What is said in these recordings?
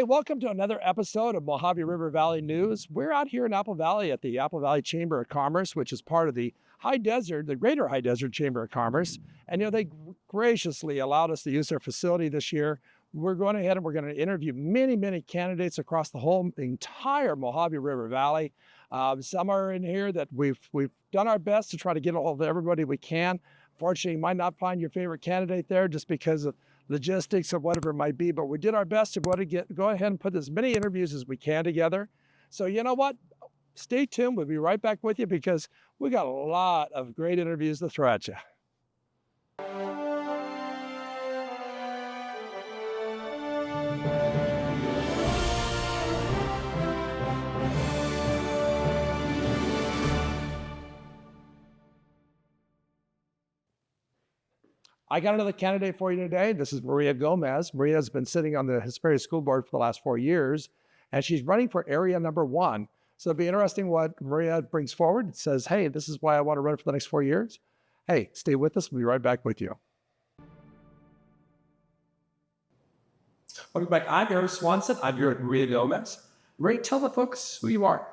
welcome to another episode of Mojave River Valley News. We're out here in Apple Valley at the Apple Valley Chamber of Commerce, which is part of the High Desert, the Greater High Desert Chamber of Commerce. And they graciously allowed us to use their facility this year. We're going ahead and we're going to interview many candidates across the entire Mojave River Valley. Some are in here that we've done our best to try to get a hold of everybody we can. Fortunately, you might not find your favorite candidate there just because of logistics or whatever it might be, but we did our best to go ahead and put as many interviews as we can together. So you know what? Stay tuned. We'll be right back with you because we got a lot of great interviews to throw at you. I got another candidate for you today. This is Maria Gomez. Maria has been sitting on the Hesperia School Board for the last 4 years, and she's running for area number 1. So it'll be interesting what Maria brings forward. It says, hey, this is why I want to run for the next 4 years. Hey, stay with us. We'll be right back with you. Welcome back. I'm Eric Swanson. I'm here at Maria Gomez. Maria, tell the folks who you are.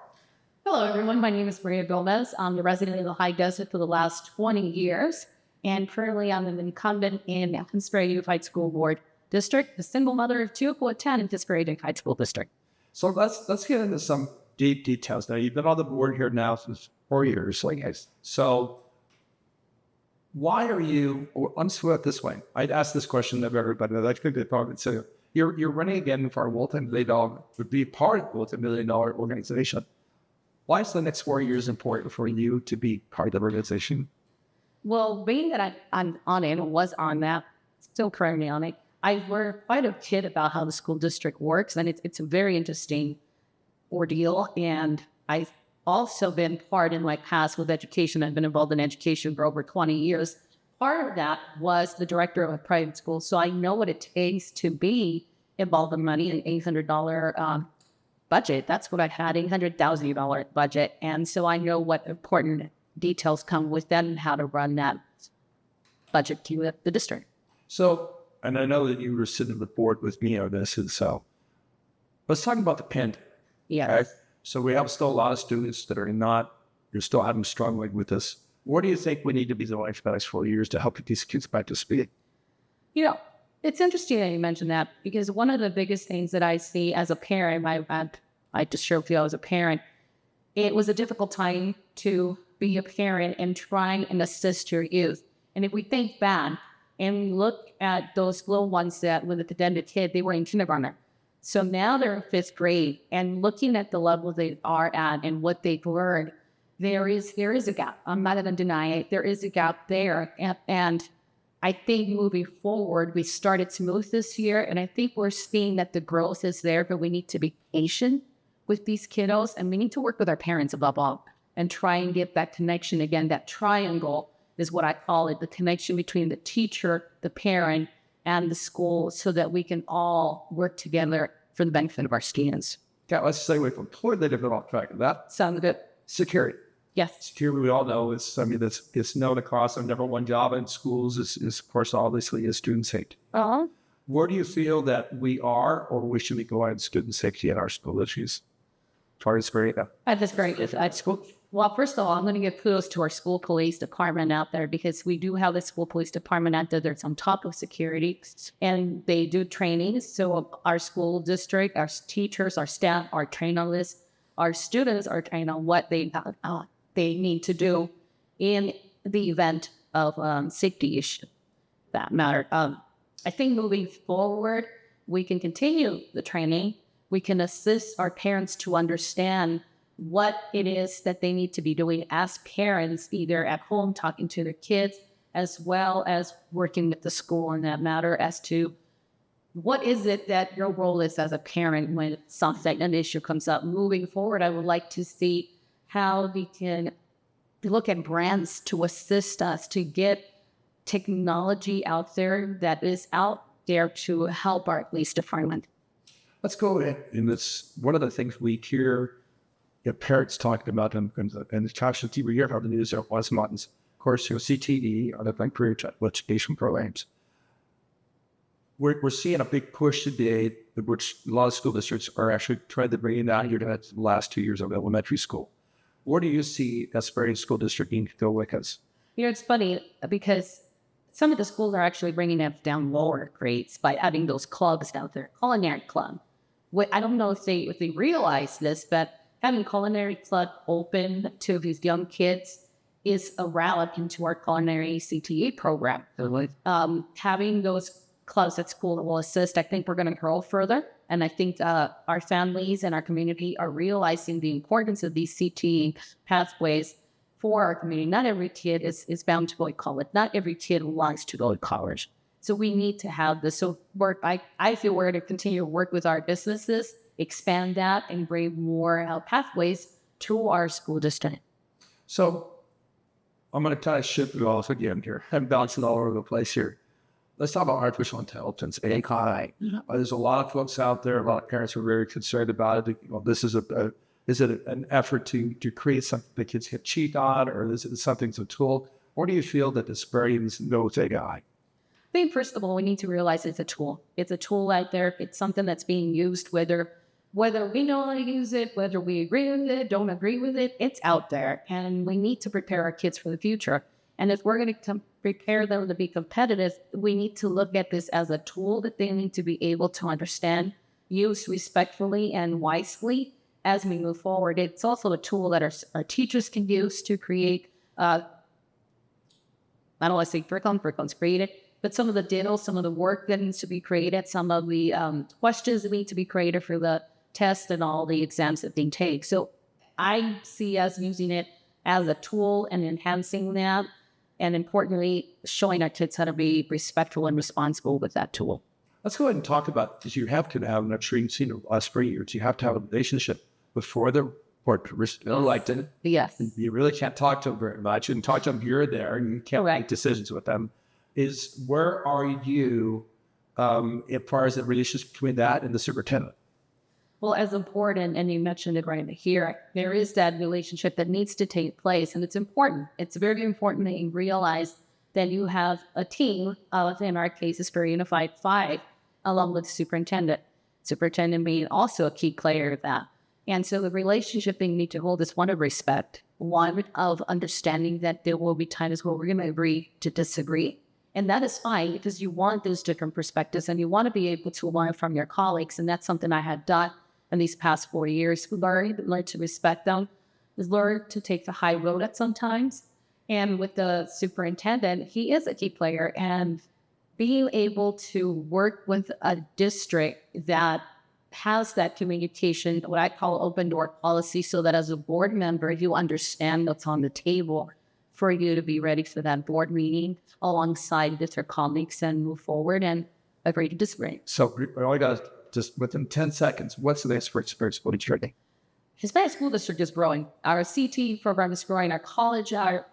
Hello, everyone. My name is Maria Gomez. I'm the resident of the High Desert for the last 20 years. And currently, I'm an incumbent in Hesperia Unified School Board District, the single mother of 2 who attend in Hesperia Unified School District. So let's get into some deep details. Now, you've been on the board here now since 4 years. So why are you, let's put it this way. I'd ask this question of everybody. I think they probably say, you're running again for a multi-million-dollar, would be part of a multi-million-dollar organization. Why is the next 4 years important for you to be part of the organization? Well, being that I'm on it, or was on that, still currently on it, I learned quite a bit about how the school district works, and it's a very interesting ordeal. And I've also been part in my past with education. I've been involved in education for over 20 years. Part of that was the director of a private school, so I know what it takes to be involved in money, an $800 budget. That's what I had, $800,000 budget. And so I know what important details come with that and how to run that budget to the district. So, and I know that you were sitting on the board with me on this, and so let's talk about the pandemic. Yeah. Right? So we have still a lot of students that you're still having struggling with this. What do you think we need to be doing for the next 4 years to help get these kids back to speed? It's interesting that you mentioned that, because one of the biggest things that I see as a parent, I just share with you, I was a parent, it was a difficult time to be a parent and try and assist your youth. And if we think back and look at those little ones that when the pandemic hit, they were in kindergarten. So now they're in 5th grade, and looking at the level they are at and what they've learned, there is a gap. I'm not going to deny it. There is a gap there. And I think moving forward, we started smooth this year, and I think we're seeing that the growth is there, but we need to be patient with these kiddos, and we need to work with our parents above all and try and get that connection again. That triangle is what I call it, the connection between the teacher, the parent, and the school, so that we can all work together for the benefit of our students. Yeah, let's say we're completely different off track of that. Sounds good. Security. Yes. Security, we all know, it's known across our number one job in schools is of course, obviously, is student safety. Uh-huh. Where do you feel that we are, or we should be going on student safety in our school issues? At this very good at school. Well, first of all, I'm going to give kudos to our school police department out there, because we do have the school police department out there that's on top of security, and they do trainings. So our school district, our teachers, our staff are trained on this. Our students are trained on what they need to do in the event of safety issue. That matter. I think moving forward, we can continue the training. We can assist our parents to understand what it is that they need to be doing as parents, either at home talking to their kids, as well as working with the school in that matter, as to what is it that your role is as a parent when something, an issue comes up. Moving forward, I would like to see how we can look at brands to assist us to get technology out there that is out there to help our police department. Let's go ahead. And that's one of the things we hear parents talking about them, and the Tasha TV, we hear how the news are was months. Of course, CTE, or the career education programs. we're seeing a big push today, which a lot of school districts are actually trying to bring in out here to the last 2 years of elementary school. Where do you see Hesperia School District need to go with us? It's funny because some of the schools are actually bringing it down lower grades by adding those clubs out there, culinary club. I don't know if they realize this, but having culinary club open to these young kids is a route into our culinary CTE program. Having those clubs at school will assist. I think we're going to grow further. And I think our families and our community are realizing the importance of these CTE pathways for our community. Not every kid is bound to go to college. Not every kid wants to go to college. So we need to have this. So I feel we're going to continue to work with our businesses, expand that, and bring more pathways to our school district. So I'm going to kind of shift it off again here. I'm bouncing all over the place here. Let's talk about artificial intelligence, AI. There's a lot of folks out there, a lot of parents are very concerned about it. Well, this is is it an effort to create something that kids can cheat on, or is it something that's a tool? Or do you feel that Hesperians knows AI? I think, first of all, we need to realize it's a tool. It's a tool out there. It's something that's being used, whether we know how to use it, whether we agree with it, don't agree with it, it's out there. And we need to prepare our kids for the future. And if we're going to prepare them to be competitive, we need to look at this as a tool that they need to be able to understand, use respectfully and wisely as we move forward. It's also a tool that our teachers can use to create, I don't want to say curriculum's created, but some of the data, some of the work that needs to be created, some of the questions that need to be created for the test and all the exams that they take. So I see us using it as a tool and enhancing that, and importantly, showing our kids how to be respectful and responsible with that tool. Let's go ahead and talk about, because you have to have, I'm sure you've seen it the last 3 years, you have to have a relationship before the report elected. Yes. You really can't talk to them very much, and talk to them here or there, and you can't make decisions with them. Where are you as far as the relationship between that and the superintendent? Well, as important, and you mentioned it right here, there is that relationship that needs to take place, and it's important. It's very important that you realize that you have a team, in our case, Hesperia Unified 5, along with the superintendent. Superintendent being also a key player of that. And so the relationship they need to hold is one of respect, one of understanding that there will be times where we're going to agree to disagree. And that is fine, because you want those different perspectives and you want to be able to learn from your colleagues. And that's something I had done in these past 4 years. Learn to respect them, learn to take the high road at sometimes. And with the superintendent, he is a key player, and being able to work with a district that has that communication, what I call open door policy, so that as a board member, you understand what's on the table for you to be ready for that board meeting alongside with your colleagues and move forward and agree to disagree. So we only got just within 10 seconds. What's the next for Hesperia School District? Hesperia School District is growing. Our CT program is growing. Our college, our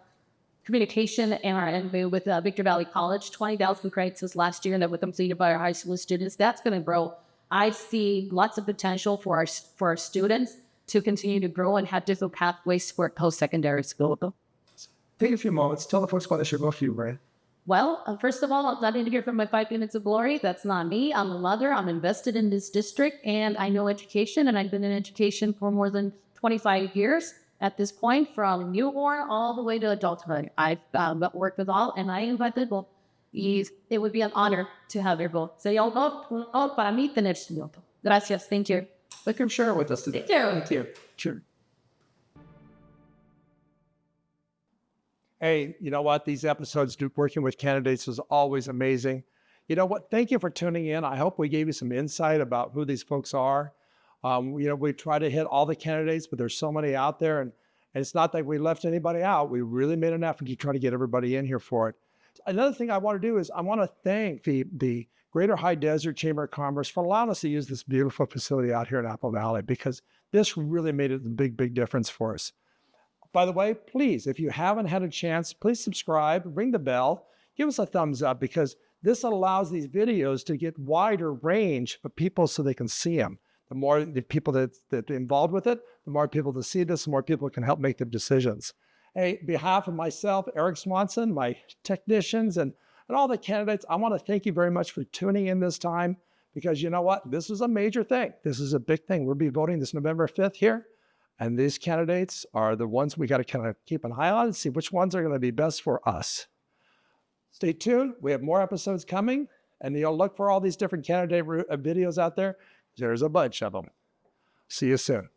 communication, and with Victor Valley College, 20,000 credits this last year that were completed by our high school students. That's going to grow. I see lots of potential for our students to continue to grow and have different pathways for post-secondary school. Take a few moments. Tell the folks why they should go for you, Brian. Well, first of all, I'm not in here for my 5 minutes of glory. That's not me. I'm a mother. I'm invested in this district, and I know education, and I've been in education for more than 25 years at this point, from newborn all the way to adulthood. I've worked with all, and I invite people. It would be an honor to have your vote. So yo voto para mí tener su voto. Gracias. Thank you. Thank you for sharing with us today. Thank you. Sure. Hey, you know what? These episodes, working with candidates, is always amazing. You know what? Thank you for tuning in. I hope we gave you some insight about who these folks are. We try to hit all the candidates, but there's so many out there, and it's not that we left anybody out. We really made an effort to try to get everybody in here for it. Another thing I want to do is I want to thank the Greater High Desert Chamber of Commerce for allowing us to use this beautiful facility out here in Apple Valley, because this really made a big difference for us. By the way, please, if you haven't had a chance, please subscribe, ring the bell, give us a thumbs up, because this allows these videos to get wider range of people so they can see them. The more the people that are involved with it, the more people to see this, the more people can help make the decisions. Hey, on behalf of myself, Eric Swanson, my technicians, and And all the candidates, I want to thank you very much for tuning in this time, because you know what? This is a major thing. This is a big thing. We'll be voting this November 5th here. And these candidates are the ones we got to kind of keep an eye on and see which ones are going to be best for us. Stay tuned. We have more episodes coming, and you'll look for all these different candidate videos out there. There's a bunch of them. See you soon.